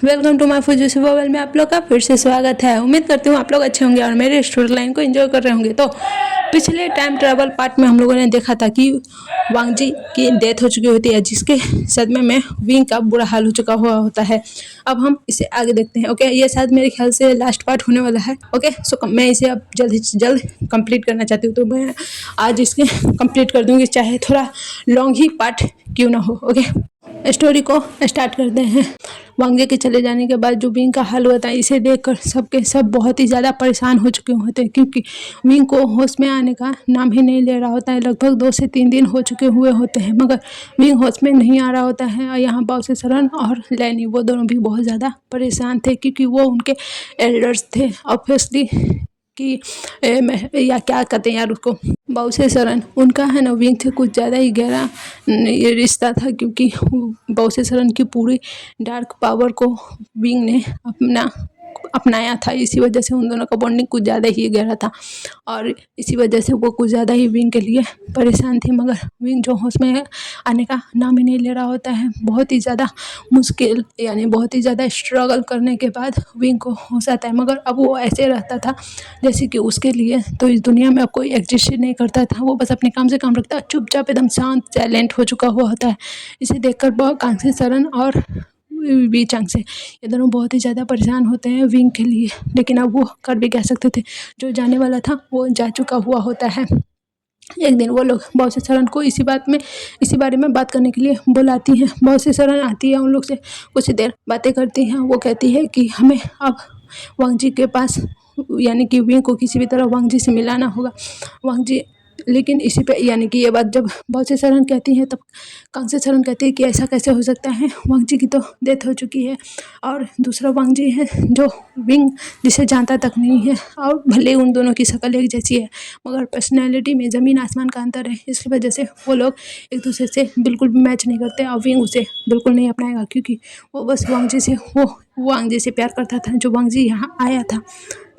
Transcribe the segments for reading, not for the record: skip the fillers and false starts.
Welcome to my Fuji mobile में आप लोग का फिर से स्वागत है। उम्मीद करती हूँ आप लोग अच्छे होंगे और मेरे स्टोरी लाइन को एंजॉय कर रहे होंगे। तो पिछले टाइम ट्रैवल पार्ट में हम लोगों ने देखा था कि वांग जी की डेथ हो चुकी होती है, जिसके सदमे में विंग का बुरा हाल हो चुका हुआ होता है। अब हम इसे आगे देखते हैं। ओके, ये शायद मेरे ख्याल से लास्ट पार्ट होने वाला है। ओके, सो मैं इसे अब जल्द से जल्द कंप्लीट करना चाहती हूँ, तो मैं आज इसके कंप्लीट कर दूँगी, चाहे थोड़ा लॉन्ग ही पार्ट क्यों ना हो। ओके, स्टोरी को स्टार्ट करते हैं। वांगे के चले जाने के बाद जो विंग का हाल हुआ था, इसे देखकर सबके सब बहुत ही ज़्यादा परेशान हो चुके होते हैं, क्योंकि विंग को होश में आने का नाम ही नहीं ले रहा होता है। लगभग 2 से 3 दिन हो चुके हुए होते हैं, मगर विंग होश में नहीं आ रहा होता है। और यहाँ बाउसे शरण और लैनी, वो दोनों भी बहुत ज़्यादा परेशान थे, क्योंकि वो उनके एल्डर्स थे ऑब्वियसली, कि या क्या कहते हैं यार उसको, बाउसे शरण। उनका है ना विंग से कुछ ज़्यादा ही गहरा ये रिश्ता था, क्योंकि बाउसे शरण की पूरी डार्क पावर को विंग ने अपनाया था। इसी वजह से उन दोनों का बॉन्डिंग कुछ ज़्यादा ही गहरा था, और इसी वजह से वो कुछ ज़्यादा ही विंग के लिए परेशान थी। मगर विंग जो होश में आने का नाम ही नहीं ले रहा होता है, बहुत ही ज़्यादा मुश्किल यानी बहुत ही ज़्यादा स्ट्रगल करने के बाद विंग को होश आता है। मगर अब वो ऐसे रहता था जैसे कि उसके लिए तो इस दुनिया में अब कोई एग्जिस्ट ही नहीं करता था। वो बस अपने काम से काम रखता, चुपचाप एकदम शांत साइलेंट हो चुका हुआ होता है। इसे देखकर बहुत कांसी शरण और वी चांग से ये दोनों बहुत ही ज़्यादा परेशान होते हैं विंग के लिए। लेकिन अब वो कर भी कह सकते थे, जो जाने वाला था वो जा चुका हुआ होता है। एक दिन वो लोग बाउसे शरण को इसी बारे में बात करने के लिए बुलाती हैं। बाउसे शरण आती है, उन लोग से कुछ देर बातें करती हैं। वो कहती है कि हमें अब वांग जी के पास यानी कि विंग को किसी भी तरह वांग जी से मिलाना होगा। वांग जी, लेकिन इसी पे यानी कि ये बात जब बाउसे शरण कहती हैं, तब कांसे शरण कहती है कि ऐसा कैसे हो सकता है, वांग जी की तो डेथ हो चुकी है और दूसरा वांग जी है जो विंग जिसे जानता तक नहीं है। और भले उन दोनों की शक्ल एक जैसी है, मगर पर्सनैलिटी में ज़मीन आसमान का अंतर है। इसकी वजह से वो लोग एक दूसरे से बिल्कुल भी मैच नहीं करते, और विंग उसे बिल्कुल नहीं अपनाएगा, क्योंकि वो बस वांग जी से प्यार करता था, जो वांग जी यहाँ आया था।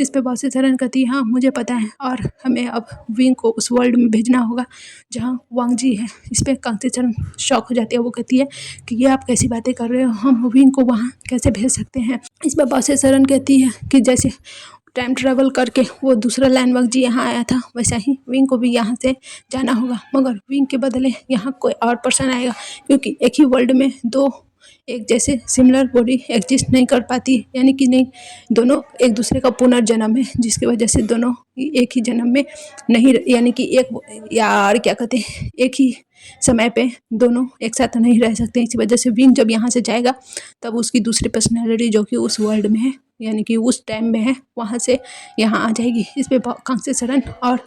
इस पे बाउसे शरण कहती है, हाँ मुझे पता है, और हमें अब विंग को उस वर्ल्ड में भेजना होगा जहाँ वांग जी है। इस पे कांसी शरण शॉक हो जाती है। वो कहती है कि ये आप कैसी बातें कर रहे हो, हम विंग को वहाँ कैसे भेज सकते हैं। इस पर बाउसे शरण कहती है कि जैसे टाइम ट्रैवल करके वो दूसरा लैंडमार्क जी यहाँ आया था, वैसा ही विंग को भी यहाँ से जाना होगा, मगर विंग के बदले यहाँ कोई और पर्सन आएगा, क्योंकि एक ही वर्ल्ड में दो एक जैसे सिमिलर बॉडी एग्जिस्ट नहीं कर पाती, यानी कि नहीं, दोनों एक दूसरे का पुनर्जन्म है, जिसकी वजह से दोनों एक ही जन्म में नहीं यानी कि एक यार क्या कहते हैं, एक ही समय पे दोनों एक साथ नहीं रह सकते। इसी वजह से विंग जब यहाँ से जाएगा, तब उसकी दूसरी पर्सनैलिटी जो कि उस वर्ल्ड में है यानी कि उस टाइम में है, वहाँ से यहाँ आ जाएगी। इस पे कांसे शरण और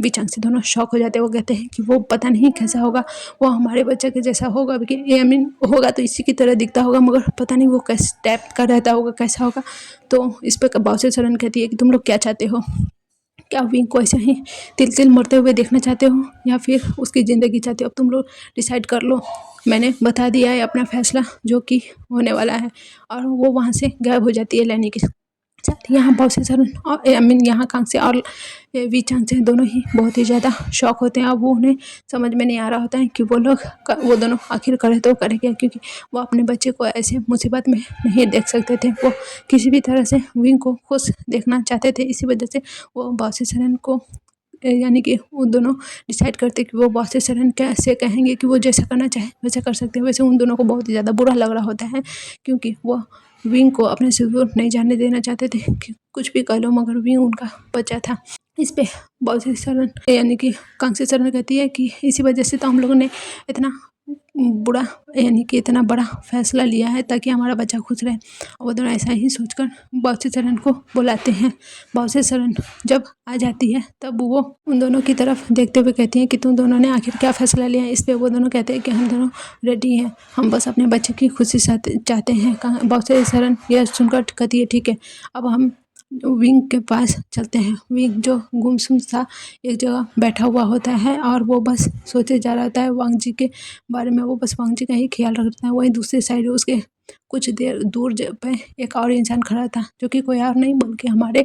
विचांग से दोनों शॉक हो जाते हैं। वो कहते हैं कि वो पता नहीं कैसा होगा, वो हमारे बच्चे के जैसा होगा, आई मीन होगा तो इसी की तरह दिखता होगा, मगर पता नहीं वो किस टाइप का रहता होगा, कैसा होगा। तो इस पर बाउसे शरण कहती है कि तुम लोग क्या चाहते हो, क्या विंग को ऐसे ही तिल तिल मरते हुए देखना चाहते हो, या फिर उसकी ज़िंदगी चाहते हो। अब तुम लोग डिसाइड कर लो। मैंने बता दिया है अपना फैसला जो कि होने वाला है। और वो वहाँ से गायब हो जाती है लैनी के साथ। यहाँ बाउसे शरण और आई मीन यहाँ कांसे और वी चांग से दोनों ही बहुत ही ज़्यादा शॉक होते हैं। अब वो उन्हें समझ में नहीं आ रहा होता है कि वो दोनों आखिर करे तो करे क्या, क्योंकि वो अपने बच्चे को ऐसे मुसीबत में नहीं देख सकते थे। वो किसी भी तरह से विंग को खुश देखना चाहते थे। इसी वजह से वो बाउसे शरण को यानी कि वो दोनों डिसाइड करते कि वो बाउसे शरण कैसे कहेंगे कि वो जैसा करना चाहे वैसा कर सकते हैं। वैसे उन दोनों को बहुत ही ज़्यादा बुरा लग रहा होता है, क्योंकि वो विंग को अपने से दूर नहीं जाने देना चाहते थे कि कुछ भी कह लो, मगर विंग उनका बच्चा था। इस पे बाउसे शरण यानी कि कांसे शरण कहती है कि इसी वजह से तो हम लोगों ने इतना बुरा यानी कि इतना बड़ा फैसला लिया है, ताकि हमारा बच्चा खुश रहे। वो दोनों ऐसा ही सोचकर बाउसे शरण को बुलाते हैं। बाउसे शरण जब आ जाती है, तब वो उन दोनों की तरफ देखते हुए कहती हैं कि तुम दोनों ने आखिर क्या फैसला लिया है। इस पे वो दोनों कहते हैं कि हम दोनों रेडी हैं, हम बस अपने बच्चे की खुशी चाहते हैं। बाउसे शरण यह सुनकर कहती है ठीक है, अब हम विंग के पास चलते हैं। विंग जो गुमसुम सा एक जगह बैठा हुआ होता है, और वो बस सोचे जा रहा होता है वांग जी के बारे में। वो बस वांग जी का ही ख्याल रखता है। वहीं दूसरी साइड उसके कुछ देर दूर पे एक और इंसान खड़ा था, जो कि कोई और नहीं बल्कि हमारे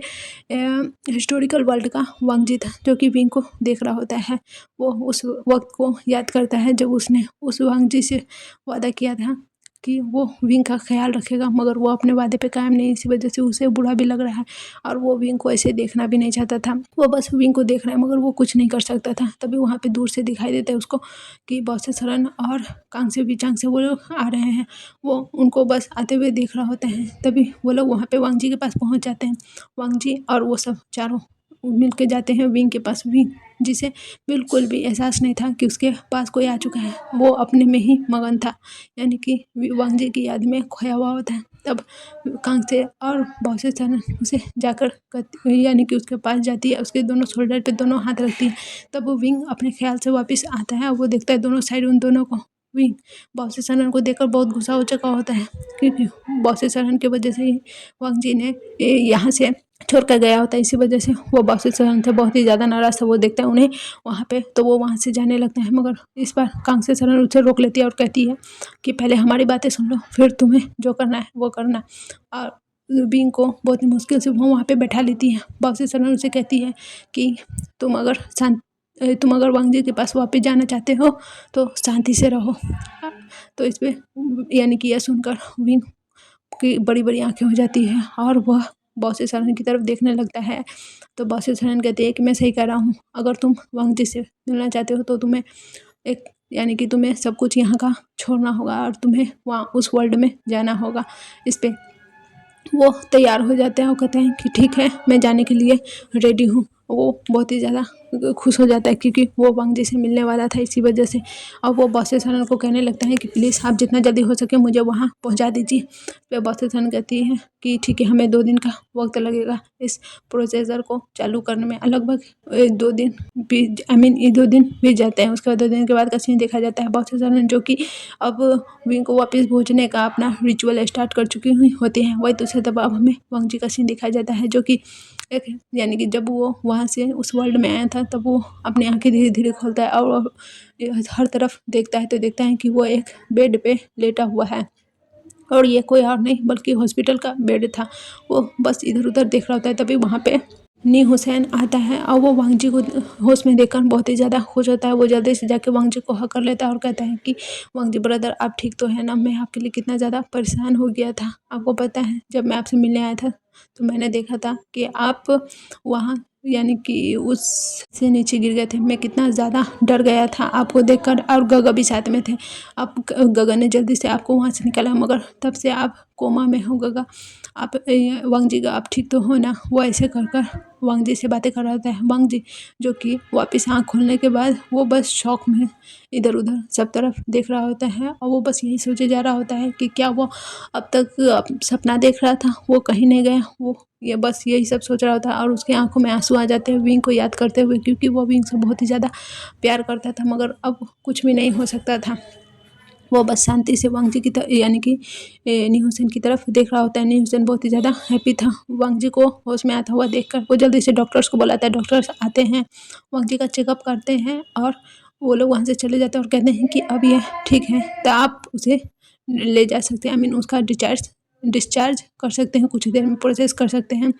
हिस्टोरिकल वर्ल्ड का वांग जी था, जो कि विंग को देख रहा होता है। वो उस वक्त को याद करता है जब उसने उस वांग जी से वादा किया था कि वो विंग का ख्याल रखेगा, मगर वो अपने वादे पे कायम नहीं। इसी वजह से उसे बुरा भी लग रहा है और वो विंग को ऐसे देखना भी नहीं चाहता था। वो बस विंग को देख रहा है मगर वो कुछ नहीं कर सकता था। तभी वहाँ पे दूर से दिखाई देता है उसको कि बॉस सरन और कांग से बीचांग से वो लोग आ रहे हैं। वो उनको बस आते हुए देख रहा होता है। तभी वो लोग वहाँ पे वांग जी के पास पहुँच जाते हैं। वांग जी और वो सब चारों मिल के जाते हैं विंग के पास। विंग जिसे बिल्कुल भी एहसास नहीं था कि उसके पास कोई आ चुका है। वो अपने में ही मगन था, यानी कि वांग जी की याद में खोया हुआ होता है। तब कांग से और बॉस सरन उसे जाकर यानी कि उसके पास जाती है, उसके दोनों शोल्डर पे दोनों हाथ रखती है। तब वो विंग अपने ख्याल से वापस आता है और वो देखता है दोनों साइड उन दोनों को। विंग बॉस सरन को देखकर बहुत गुस्सा हो चुका होता है, क्योंकि बॉस सरन की वजह से ही वांग जी ने यहाँ से छोड़ कर गया होता है। इसी वजह से वो बॉस सरन से बहुत ही ज़्यादा नाराज़ था। वो देखता है उन्हें वहाँ पे, तो वो वहाँ से जाने लगता है। मगर इस बार कांग से सरन उसे रोक लेती है और कहती है कि पहले हमारी बातें सुन लो, फिर तुम्हें जो करना है वो करना। और विंग को बहुत ही मुश्किल से वो वहाँ पे बैठा लेती है। बॉस सरन उसे कहती है कि तुम अगर वांग जी के पास वापस जाना चाहते हो तो शांति से रहो। तो इस पर यानी कि यह सुनकर विंग की बड़ी बड़ी आंखें हो जाती है और वह बॉस सरन की तरफ देखने लगता है। तो बॉस सरन कहती है कि मैं सही कह रहा हूँ, अगर तुम वांग जी से मिलना चाहते हो तो तुम्हें एक यानी कि तुम्हें सब कुछ यहाँ का छोड़ना होगा और तुम्हें वहाँ उस वर्ल्ड में जाना होगा। इस पर वो तैयार हो जाते हैं और कहते हैं कि ठीक है, मैं जाने के लिए रेडी हूँ। वो बहुत ही ज़्यादा खुश हो जाता है क्योंकि वो वांग जी से मिलने वाला था। इसी वजह से अब वो बॉस सरन को कहने लगता है कि प्लीज़ आप जितना जल्दी हो सके मुझे वहाँ पहुँचा दीजिए। फिर बॉस सरन कहती है कि ठीक है, हमें 2 दिन का वक्त लगेगा इस प्रोसेसर को चालू करने में। लगभग 2 दिन ये 2 दिन बीत जाते हैं। उसके बाद 2 दिन के बाद का सीन देखा जाता है। बॉस सरन जो कि अब विंग को वापस भेजने का अपना रिचुअल स्टार्ट कर चुकी हुई होती हैं। वही दूसरे तरफ अब हमें वांग जी का सीन दिखाया जाता है, जो कि एक यानी कि जब वो वहाँ से उस वर्ल्ड में आया था तब वो अपनी आंखें धीरे धीरे खोलता है और हर तरफ देखता है तो देखता है कि वो एक बेड पे लेटा हुआ है और ये कोई और नहीं बल्कि हॉस्पिटल का बेड था। वो बस इधर उधर देख रहा होता है। तभी वहाँ पे नी हुसैन आता है और वो वांग जी को होश में देखकर बहुत ही ज़्यादा खुश होता है। वो जल्दी से जाके वांग जी को हक कर लेता है और कहता है कि वांग जी ब्रदर, आप ठीक तो है ना? मैं आपके लिए कितना ज़्यादा परेशान हो गया था। आपको पता है जब मैं आपसे मिलने आया था तो मैंने देखा था कि आप वहाँ यानी कि उससे नीचे गिर गए थे। मैं कितना ज़्यादा डर गया था आपको देखकर, और गगा भी साथ में थे। आप गगा ने जल्दी से आपको वहाँ से निकाला, मगर तब से आप कोमा में हो गगा। आप वांग जी का आप ठीक तो हो ना? वो ऐसे कर कर वांग जी से बातें कर रहा होता है। वांग जी जो कि वापस आँख खोलने के बाद वो बस शौक में इधर उधर सब तरफ देख रहा होता है और वो बस यही सोचे जा रहा होता है कि क्या वो अब तक सपना देख रहा था, वो कहीं नहीं गया। वो ये बस यही सब सोच रहा होता है और उसकी आंखों में आंसू आ जाते हैं विंग को याद करते हुए, क्योंकि वो विंग से बहुत ही ज़्यादा प्यार करता था मगर अब कुछ भी नहीं हो सकता था। वो बस शांति से वांग जी की तरफ यानी कि नी हुसैन की तरफ देख रहा होता है। नी हुसैन बहुत ही ज़्यादा हैप्पी था वांग जी को होश में आता हुआ देखकर। वो जल्दी से डॉक्टर्स को बुलाता है। डॉक्टर्स आते हैं, वांग जी का चेकअप करते हैं और वो लोग वहाँ से चले जाते हैं और कहते हैं कि अब ये ठीक है तो आप उसे ले जा सकते हैं। आई मीन उसका डिस्चार्ज कर सकते हैं, कुछ देर में प्रोसेस कर सकते हैं।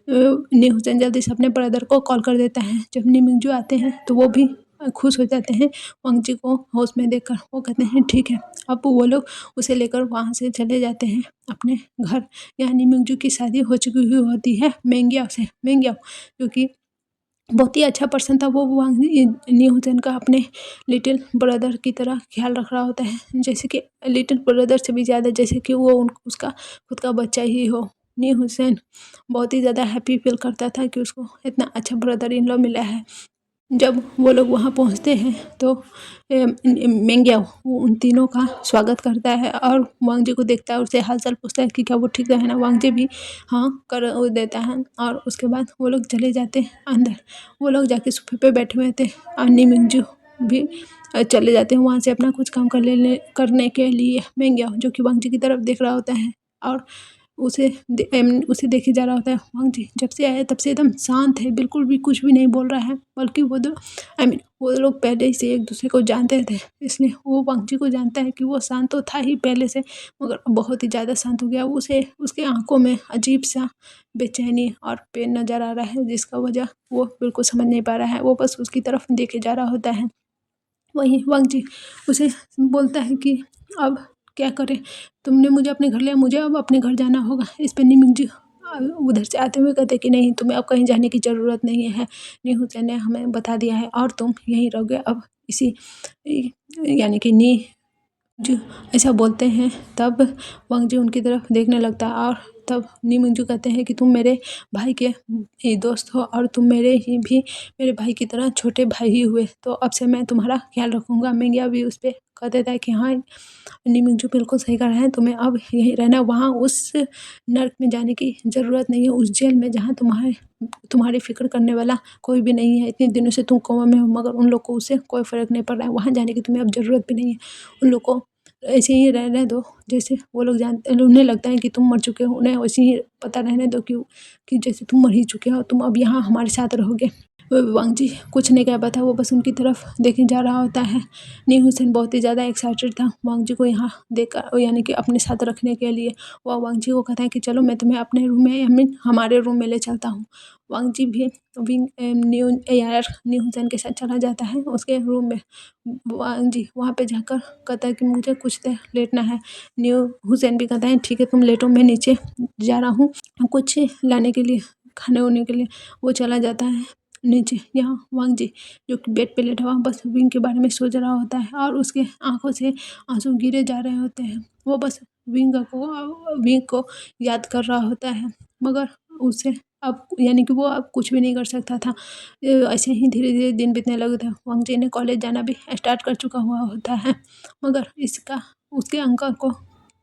नी हुसैन जल्दी से अपने ब्रदर को कॉल कर देता है। जब नी मिंजू आते हैं तो वो भी खुश हो जाते हैं वांग जी को होश में देखकर। वो कहते हैं ठीक है। अब वो लोग उसे लेकर वहाँ से चले जाते हैं अपने घर। यहाँ नी मिंजू की शादी हो चुकी हुई होती है मेंगियाओ से। मेंगियाओ जो कि बहुत ही अच्छा पर्सन था। वो वांग नी हुसैन का अपने लिटिल ब्रदर की तरह ख्याल रख रहा होता है, जैसे कि लिटिल ब्रदर से भी ज़्यादा, जैसे कि वो उसका खुद का बच्चा ही हो। नी हुसैन बहुत ही ज़्यादा हैप्पी फील करता था कि उसको इतना अच्छा ब्रदर इन लॉ मिला है। जब वो लोग वहाँ पहुँचते हैं तो मेंगियाओ वो उन तीनों का स्वागत करता है और वांग जी को देखता है, उससे हाल-चाल पूछता है कि क्या वो ठीक तो है ना? वांग जी भी हाँ कर देता है और उसके बाद वो लोग चले जाते हैं अंदर। वो लोग जाके सोफ़े पे बैठे हुए थे और नी मिंजू भी चले जाते हैं वहाँ से अपना कुछ काम करने के लिए। मेंगियाओ जो कि वांग जी की तरफ देख रहा होता है और उसे देखे जा रहा होता है। वांग जी जब से आया तब से एकदम शांत है, बिल्कुल भी कुछ भी नहीं बोल रहा है, बल्कि वो लोग पहले से एक दूसरे को जानते थे, इसलिए वो वांग जी को जानता है कि वो शांत तो था ही पहले से, मगर अब बहुत ही ज़्यादा शांत हो गया। उसे उसके आंखों में अजीब सा बेचैनी और पेन नज़र आ रहा है, जिसका वजह वो बिल्कुल समझ नहीं पा रहा है। वो बस उसकी तरफ देखे जा रहा होता है। वहीं वांग जी उसे बोलता है कि अब क्या करें, तुमने मुझे अपने घर लिया, मुझे अब अपने घर जाना होगा। इस पे निमिंग जी उधर से आते हुए कहते कि नहीं, तुम्हें अब कहीं जाने की ज़रूरत नहीं है, नी हुसैन ने हमें बता दिया है और तुम यहीं रहोगे अब इसी यानी कि नी जो ऐसा बोलते हैं। तब वांग जी उनकी तरफ देखने लगता है और तब नी मिंजू कहते हैं कि तुम मेरे भाई के ही दोस्त हो और तुम मेरे ही भी मेरे भाई की तरह छोटे भाई ही हुए, तो अब से मैं तुम्हारा ख्याल रखूँगा। मिंगिया भी उस पे कह देता है कि हाँ, नी मिंजू बिल्कुल सही कह रहे हैं, तुम्हें अब यहीं रहना है, वहाँ उस नर्क में जाने की ज़रूरत नहीं है, उस जेल में जहाँ तुम्हारी फ़िक्र करने वाला कोई भी नहीं है। इतने दिनों से तुम कोमा में हो मगर उन लोग को उससे कोई फ़र्क नहीं पड़ रहा है, वहाँ जाने की तुम्हें अब ज़रूरत भी नहीं है। उन लोग को ऐसे ही रहने दो, जैसे वो लोग जानते, उन्हें लगता है कि तुम मर चुके हो, उन्हें वैसे ही पता रहने दो कि जैसे तुम मर ही चुके हो, तुम अब यहाँ हमारे साथ रहोगे। वांग जी कुछ नहीं कह पाता, वो बस उनकी तरफ देखे जा रहा होता है। नी हुसैन बहुत ही ज़्यादा एक्साइटेड था वांग जी को यहाँ देखकर, यानी कि अपने साथ रखने के लिए। वह वांग जी को कहता है कि चलो मैं तुम्हें अपने रूम में, हमारे रूम में ले चलता हूँ। वांग जी भी विंग नी हुसैन के साथ चला जाता है उसके रूम में। वांग जी वहाँ पे जाकर कहता है कि मुझे कुछ देर लेटना है। न्यू हुसैन भी कहता है ठीक है, तुम लेटो, मैं नीचे जा रहा हूँ कुछ लाने के लिए, खाने वाने के लिए। वो चला जाता है नीचे। यहाँ वांग जी जो कि बेड पे लेटा हुआ बस विंग के बारे में सोच रहा होता है और उसके आंखों से आंसू गिरे जा रहे होते हैं। वो बस विंग को याद कर रहा होता है, मगर उसे अब यानी कि वो अब कुछ भी नहीं कर सकता था। ऐसे ही धीरे धीरे दिन बीतने लगे थे। वांग जी ने कॉलेज जाना भी स्टार्ट कर चुका हुआ होता है, मगर इसका उसके अंकल को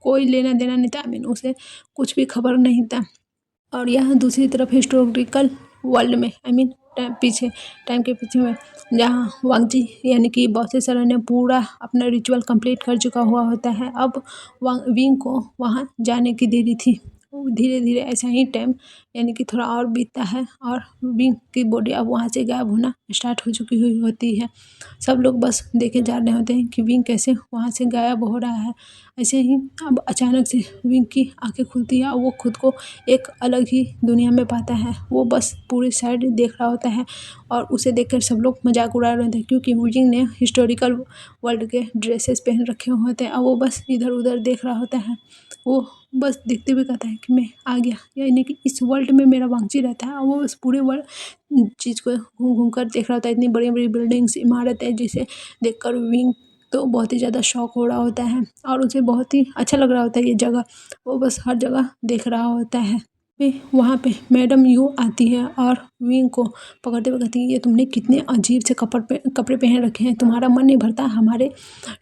कोई लेना देना नहीं था। उसे कुछ भी खबर नहीं था। और यहाँ दूसरी तरफ हिस्टोरिकल वर्ल्ड में टाइम के पीछे में जहाँ वांग जी यानी कि बॉसेसर ने पूरा अपना रिचुअल कंप्लीट कर चुका हुआ होता है। अब विंग को वहाँ जाने की देरी थी। धीरे धीरे ऐसा ही टाइम यानी कि थोड़ा और बीतता है और विंग की बॉडी अब वहाँ से गायब होना स्टार्ट हो चुकी हुई होती है। सब लोग बस देखे जा रहे होते हैं कि विंग कैसे वहाँ से गायब हो रहा है। ऐसे ही अब अचानक से विंग की आंखें खुलती है और वो खुद को एक अलग ही दुनिया में पाता है। वो बस पूरी साइड देख रहा होता है और उसे देखकर सब लोग मजाक उड़ा रहे थे, क्योंकि विंग ने हिस्टोरिकल वर्ल्ड के ड्रेसेस पहन रखे होते हैं और वो बस इधर उधर देख रहा होता है। वो बस देखते हुए कहता है कि मैं आ गया, यानी कि इस वर्ल्ड में मेरा वांगची रहता है। और वो बस पूरे वर्ल्ड चीज़ को घूम घूम कर देख रहा होता है। इतनी बड़ी बड़ी बिल्डिंग्स, इमारतें, जिसे देखकर विंग तो बहुत ही ज़्यादा शौक हो रहा होता है और उसे बहुत ही अच्छा लग रहा होता है ये जगह। वो बस हर जगह देख रहा होता है। वहाँ पे मैडम यू आती है और विंग को पकड़ते हुए कहती है, ये तुमने कितने अजीब से कपड़े पहन रखे हैं, तुम्हारा मन नहीं भरता हमारे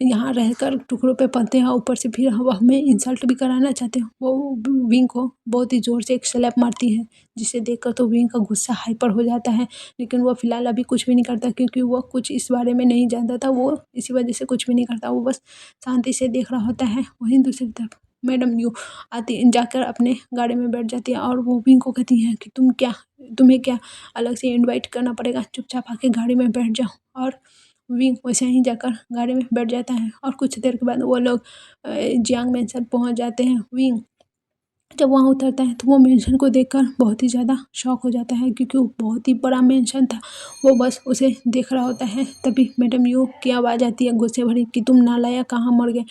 यहाँ रहकर टुकड़ों पे पलते हैं, ऊपर से फिर वो हमें इंसल्ट भी कराना चाहते हो। वो विंग को बहुत ही ज़ोर से एक स्लैप मारती है, जिसे देखकर तो विंग का गुस्सा हाइपर हो जाता है। लेकिन वो फिलहाल अभी कुछ भी नहीं करता, क्योंकि वो कुछ इस बारे में नहीं जानता था। वो इसी वजह से कुछ भी नहीं करता, वो बस शांति से देख रहा होता है। वहीं दूसरी तरफ मैडम यू आती जाकर अपने गाड़ी में बैठ जाती है और वो विंग को कहती हैं कि तुम्हें क्या अलग से इनवाइट करना पड़ेगा, चुपचाप आके गाड़ी में बैठ जाओ। और विंग वैसे ही जाकर गाड़ी में बैठ जाता है और कुछ देर के बाद वो लोग जियांग मेंशन पहुंच जाते हैं। विंग जब वहाँ उतरता है तो वो मेंशन को देखकर बहुत ही ज़्यादा शॉक हो जाता है, क्योंकि वो बहुत ही बड़ा मेंशन था। वो बस उसे देख रहा होता है। तभी मैडम यू की आवाज़ आती है गुस्से भरी कि तुम नालायक, कहाँ मर गए,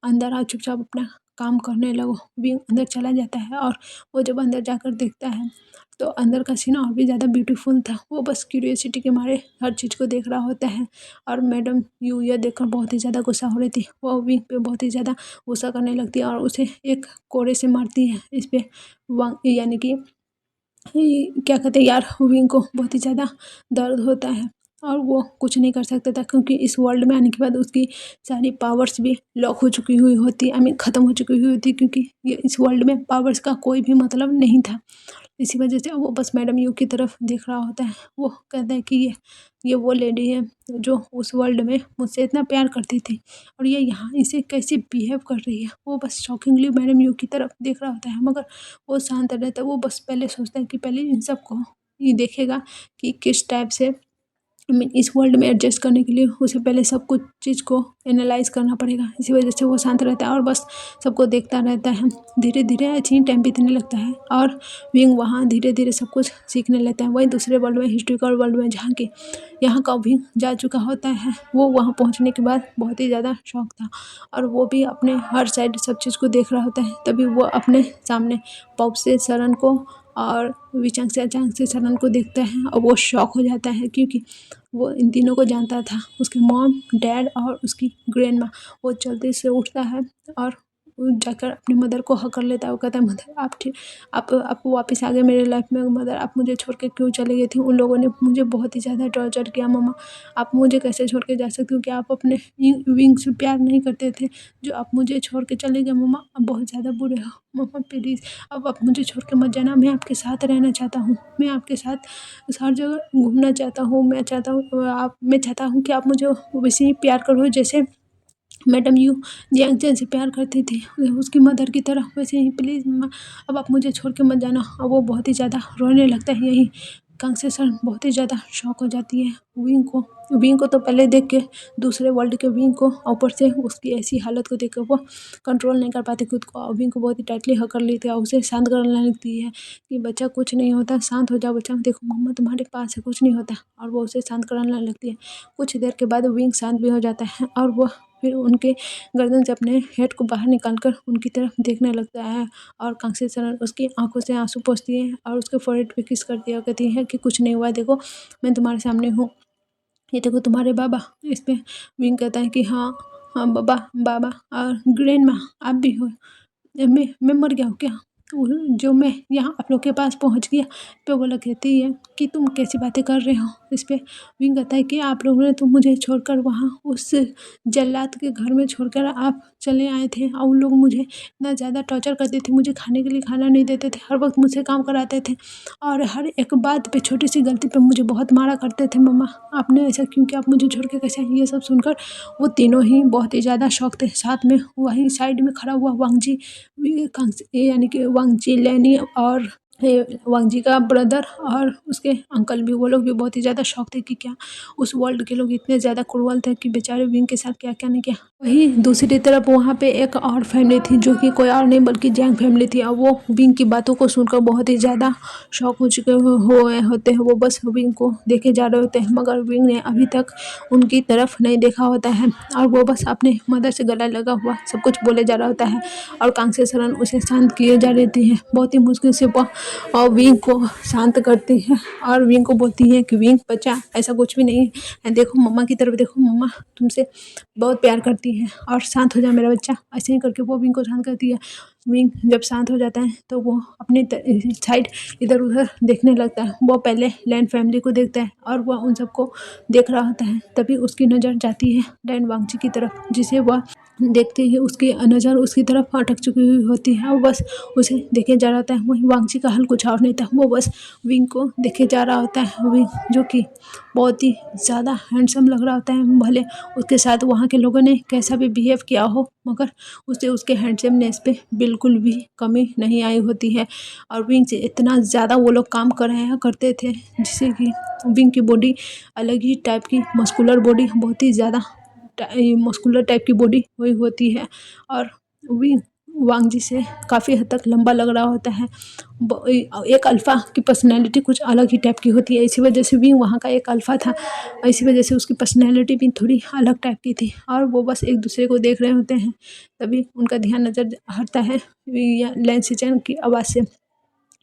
अंदर आओ, चुपचाप अपना काम करने लगो। विंग अंदर चला जाता है और वो जब अंदर जाकर देखता है तो अंदर का सीन और भी ज़्यादा ब्यूटीफुल था। वो बस क्यूरियोसिटी के मारे हर चीज़ को देख रहा होता है और मैडम यू यह देखकर बहुत ही ज़्यादा गुस्सा हो रही थी। वो विंग पे बहुत ही ज़्यादा गुस्सा करने लगती है और उसे एक कोड़े से मारती है। इस पे यानी कि क्या कहते हैं यार, विंग को बहुत ही ज़्यादा दर्द होता है और वो कुछ नहीं कर सकता था, क्योंकि इस वर्ल्ड में आने के बाद उसकी सारी पावर्स भी लॉक हो चुकी हुई होती, ख़त्म हो चुकी हुई होती, क्योंकि ये इस वर्ल्ड में पावर्स का कोई भी मतलब नहीं था। इसी वजह से वो बस मैडम यू की तरफ देख रहा होता है। वो कहता है कि ये वो लेडी है जो उस वर्ल्ड में मुझसे इतना प्यार करती थी और ये यहाँ इसे कैसे बिहेव कर रही है। वो बस शॉकिंगली मैडम यू की तरफ देख रहा होता है, मगर वो शांत रहता है। वो बस पहले सोचता है कि पहले इन सबको ये देखेगा कि किस टाइप से इस वर्ल्ड में एडजस्ट करने के लिए उसे पहले सब कुछ चीज़ को एनालाइज करना पड़ेगा। इसी वजह से वो शांत रहता है और बस सबको देखता रहता है। धीरे धीरे अच्छी टाइम बीतने लगता है और विंग वहाँ धीरे धीरे सब कुछ सीखने लगता है। वहीं दूसरे वर्ल्ड में, हिस्ट्रिकल वर्ल्ड में, जहाँ की यहाँ का विंग जा चुका होता है, वो वहाँ पहुँचने के बाद बहुत ही ज़्यादा शौक था और वो भी अपने हर साइड सब चीज़ को देख रहा होता है। तभी वो अपने सामने पॉप से शरण को और विचांग से अचांग से शरण को देखता है और वो शॉक हो जाता है, क्योंकि वो इन तीनों को जानता था, उसके मॉम, डैड और उसकी ग्रैंड माँ। वो जल्दी से उठता है और वो जाकर अपनी मदर को हग कर लेता है। वो कहता है, मदर आप ठीक, आप वापस आ गए मेरे लाइफ में। मदर आप मुझे छोड़ के क्यों चले गई थी? उन लोगों ने मुझे बहुत ही ज़्यादा टॉर्चर किया मम्मा, आप मुझे कैसे छोड़ के जा सकती हो? क्या आप अपने विंग से प्यार नहीं करते थे जो आप मुझे छोड़ के चले गए? मम्मा आप बहुत ज़्यादा बुरे हो, मम्मा प्लीज़ अब आप मुझे छोड़ के मत जाना। मैं आपके साथ रहना चाहता हूँ, मैं आपके साथ हर जगह घूमना चाहता हूँ। मैं चाहता हूँ कि आप मुझे वैसे ही प्यार करो जैसे मैडम यू जियांग से प्यार करती थी, उसकी मदर की तरह। वैसे ही प्लीज़ मम्मा अब आप मुझे छोड़ के मत जाना। और वो बहुत ही ज़्यादा रोने लगता है। यही कंसेशन बहुत ही ज़्यादा शॉक हो जाती है विंग को तो पहले देख के, दूसरे वर्ल्ड के विंग को, ऊपर से उसकी ऐसी हालत को देख कर वो कंट्रोल नहीं कर पाती खुद को। विंग को बहुत ही टाइटली हक कर लेती है और उसे शांत करने लगती है कि बच्चा कुछ नहीं होता, शांत हो जाओ बच्चा, देखो मम्मा तुम्हारे पास है, कुछ नहीं होता। और वो उसे शांत कराने लगती है। कुछ देर के बाद विंग शांत भी हो जाता है और वो फिर उनके गर्दन से अपने हेड को बाहर निकाल कर उनकी तरफ देखने लगता है। और कांक्षी शरण उसकी आंखों से आंसू पोंछती है और उसके फोrehead पे किस करती है और कहती है कि कुछ नहीं हुआ, देखो मैं तुम्हारे सामने हूँ, ये देखो तुम्हारे बाबा। इस पे विंग कहता है कि हाँ हाँ बाबा बाबा और ग्रैंड माँ आप भी हो। मैं मर गया हूँ क्या? जो मैं यहाँ आप लोग के पास पहुँच गया। पे वो लोग कहती है कि तुम कैसी बातें कर रहे हो? इस पे विंग कहता है कि आप लोगों ने तो मुझे छोड़कर वहाँ उस जल्लाद के घर में छोड़कर आप चले आए थे और उन लोग मुझे इतना ज़्यादा टॉर्चर करते थे, मुझे खाने के लिए खाना नहीं देते थे, हर वक्त मुझसे काम कराते थे और हर एक बात पे, छोटी सी गलती पे मुझे बहुत मारा करते थे। मम्मा आपने ऐसा क्यों किया? आप मुझे छोड़ के कैसे आए? ये सब सुनकर वो तीनों ही बहुत ही ज़्यादा शौक थे। साथ में वहीं साइड में खड़ा हुआ वांगजी, यानी कि वांगजी लैनी और वांगजी का ब्रदर और उसके अंकल भी, वो लोग भी बहुत ही ज़्यादा शौक थे कि क्या उस वर्ल्ड के लोग इतने ज़्यादा क्रूअल थे कि बेचारे विंग के साथ क्या क्या नहीं किया। वहीं दूसरी तरफ वहाँ पे एक और फैमिली थी जो कि कोई और नहीं बल्कि जैंग फैमिली थी और वो विंग की बातों को सुनकर बहुत ही ज़्यादा शौक हो चुके होते हैं। वो बस विंग को देखे जा रहे होते हैं, मगर विंग ने अभी तक उनकी तरफ नहीं देखा होता है और वो बस अपने मदर से गला लगा हुआ सब कुछ बोले जा रहा होता है। और कांग्से शरण उसे शांत किए जा रहती है। बहुत ही मुश्किल से वो और विंग को शांत करती है और विंग को बोलती है कि विंग बच्चा ऐसा कुछ भी नहीं है, देखो मम्मा की तरफ देखो, मम्मा तुमसे बहुत प्यार करती है और शांत हो जा मेरा बच्चा। ऐसे ही करके वो विंग को शांत करती है। विंग जब शांत हो जाता है तो वो अपने साइड इधर उधर देखने लगता है। वो पहले लैंड फैमिली को देखता है और वह उन सबको देख रहा होता है। तभी उसकी नज़र जाती है लैंड वांगची की तरफ, जिसे वह देखते ही उसकी नज़र उसकी तरफ अटक चुकी हुई होती है और बस उसे देखे जा रहा होता है। वहीं वांगची का हाल कुछ और नहीं था, वो बस विंग को देखे जा रहा होता है। विंग जो कि बहुत ही ज़्यादा हैंडसम लग रहा होता है, भले उसके साथ वहाँ के लोगों ने कैसा भी बिहेव किया हो, मगर उसे उसके हैंडसमनेस पे बिल्कुल भी कमी नहीं आई होती है। और विंग से इतना ज़्यादा वो लोग काम कर रहे करते थे, जिससे कि विंग की बॉडी अलग ही टाइप की मस्कुलर बॉडी, बहुत ही ज़्यादा मस्कुलर टाइप की बॉडी हुई होती है और विंग वांगजी से काफ़ी हद तक लंबा लग रहा होता है। एक अल्फ़ा की पर्सनैलिटी कुछ अलग ही टाइप की होती है, इसी वजह से विंग वहाँ का एक अल्फ़ा था। इसी वजह से उसकी पर्सनैलिटी भी थोड़ी अलग टाइप की थी और वो बस एक दूसरे को देख रहे होते हैं। तभी उनका ध्यान नज़र हटता है लैंस सिचेन की आवाज़ से।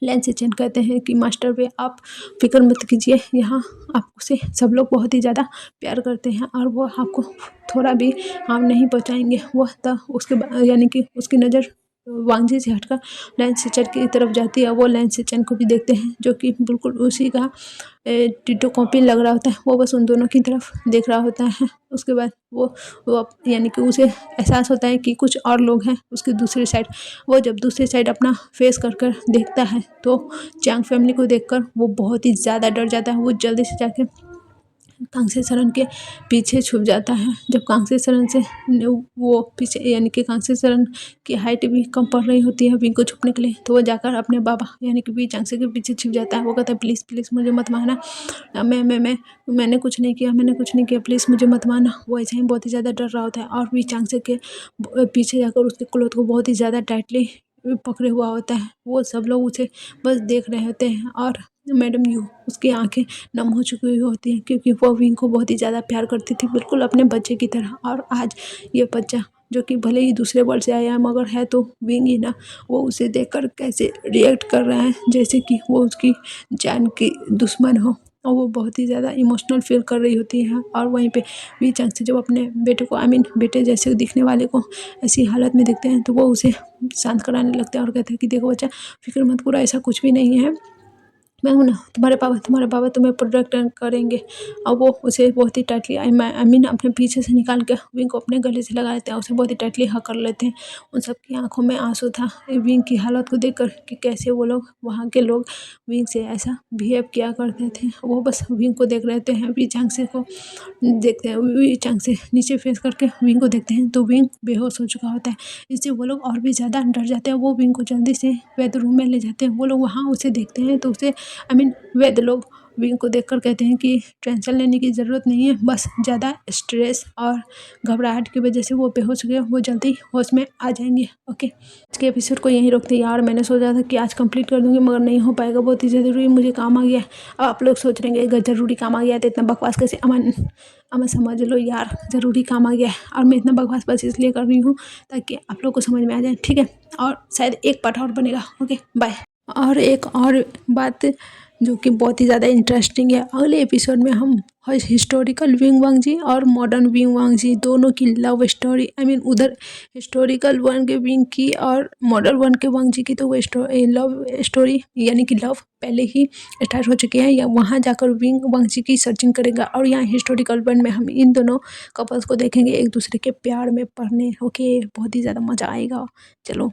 लैंस सिचेन कहते हैं कि मास्टर वे आप फिक्र मत कीजिए, यहाँ आपसे सब लोग बहुत ही ज़्यादा प्यार करते हैं और वो आपको थोड़ा भी हार्म नहीं पहुँचाएंगे। वह उसके यानी कि उसकी नज़र वांगजी से हटकर लैंस सिचेन की तरफ जाती है। वो लैंस सिचेन को भी देखते हैं जो कि बिल्कुल उसी का डिटो कॉपी लग रहा होता है। वो बस उन दोनों की तरफ देख रहा होता है। उसके बाद वो यानी कि उसे एहसास होता है कि कुछ और लोग हैं उसकी दूसरी साइड। वो जब दूसरी साइड अपना फेस कर देखता है तो चांग फैमिली को देखकर वो बहुत ही ज़्यादा डर जाता है। वो जल्दी से जाके कांग्से सरन के पीछे छुप जाता है। जब कांग्से सरन से वो पीछे यानी कि कांग्से सरन की हाइट भी कम पड़ रही होती है विंग को छुपने के लिए, तो वो जाकर अपने बाबा यानी कि वी चांगसे के पीछे छिप जाता है। वो कहता है प्लीज़ प्लीज़ मुझे मत मारना, मैंने कुछ नहीं किया, प्लीज़ मुझे मत मारना। वो ऐसे ही बहुत ही ज़्यादा डर रहा होता है और वी चांगसे के पीछे जाकर उसके क्लॉथ को बहुत ही ज़्यादा टाइटली पकड़े हुआ होता है। वो सब लोग उसे बस देख रहे होते हैं और मैडम यू उसकी आंखें नम हो चुकी हुई होती हैं, क्योंकि वो विंग को बहुत ही ज़्यादा प्यार करती थी, बिल्कुल अपने बच्चे की तरह। और आज ये बच्चा जो कि भले ही दूसरे वर्ल्ड से आया है मगर है तो विंग ही ना, वो उसे देखकर कैसे रिएक्ट कर रहा है जैसे कि वो उसकी जान की दुश्मन हो, और वो बहुत ही ज़्यादा इमोशनल फील कर रही होती है। और वहीं पे वी चांगसे जब अपने बेटे को बेटे जैसे दिखने वाले को ऐसी हालत में देखते हैं तो वो उसे शांत कराने लगते हैं और कहते हैं कि देखो बच्चा, फिक्र मत करो, ऐसा कुछ भी नहीं है, मैं हूँ ना, तुम्हारे पापा तुम्हें प्रोटेक्ट करेंगे। और वो उसे बहुत ही टाइटली अपने पीछे से निकाल के विंग को अपने गले से लगा लेते हैं, उसे बहुत ही टाइटली हग कर लेते हैं। उन सबकी आंखों में आंसू था विंग की हालत को देखकर कि कैसे वो लोग वहाँ के लोग विंग से ऐसा बिहेव किया करते थे। वो बस विंग को देख रहे हैं, वी चांगसे को देखते हैं, वी चांगसे नीचे फेस करके विंग को देखते हैं तो विंग बेहोश हो चुका होता है। इससे वो लोग और भी ज़्यादा डर जाते हैं। वो विंग को जल्दी से वैद्य रूम में ले जाते हैं। वो लोग वहाँ उसे देखते हैं तो उसे वैद्य लोग विंग को देखकर कहते हैं कि टेंशन लेने की ज़रूरत नहीं है, बस ज़्यादा स्ट्रेस और घबराहट की वजह से वो बेहोश हो गए, वो जल्दी होश में आ जाएंगे। ओके, आज के एपिसोड को यहीं रोकते हैं यार। मैंने सोचा था कि आज कंप्लीट कर दूंगी मगर नहीं हो पाएगा, बहुत ही ज़रूरी मुझे काम आ गया है। अब आप लोग सोच रहे हैं अगर ज़रूरी काम आ गया है तो इतना बकवास कैसे? अमन समझ लो यार, ज़रूरी काम आ गया है और मैं इतना बकवास बस इसलिए कर रही हूँ ताकि आप लोग को समझ में आ जाए, ठीक है? और शायद एक पार्ट और बनेगा। Okay bye. और एक और बात जो कि बहुत ही ज़्यादा इंटरेस्टिंग है, अगले एपिसोड में हम हिस्टोरिकल विंग वांगजी और मॉडर्न विंग वांगजी दोनों की लव स्टोरी, उधर हिस्टोरिकल वन के विंग की और मॉडर्न वन के वांगजी की तो वो लव स्टोरी यानी कि लव पहले ही स्टार्ट हो चुकी है, या वहाँ जाकर विंग वांगजी की सर्चिंग करेगा और यहाँ हिस्टोरिकल वन में हम इन दोनों कपल्स को देखेंगे एक दूसरे के प्यार में पड़ने। ओके, बहुत ही ज़्यादा मज़ा आएगा। चलो।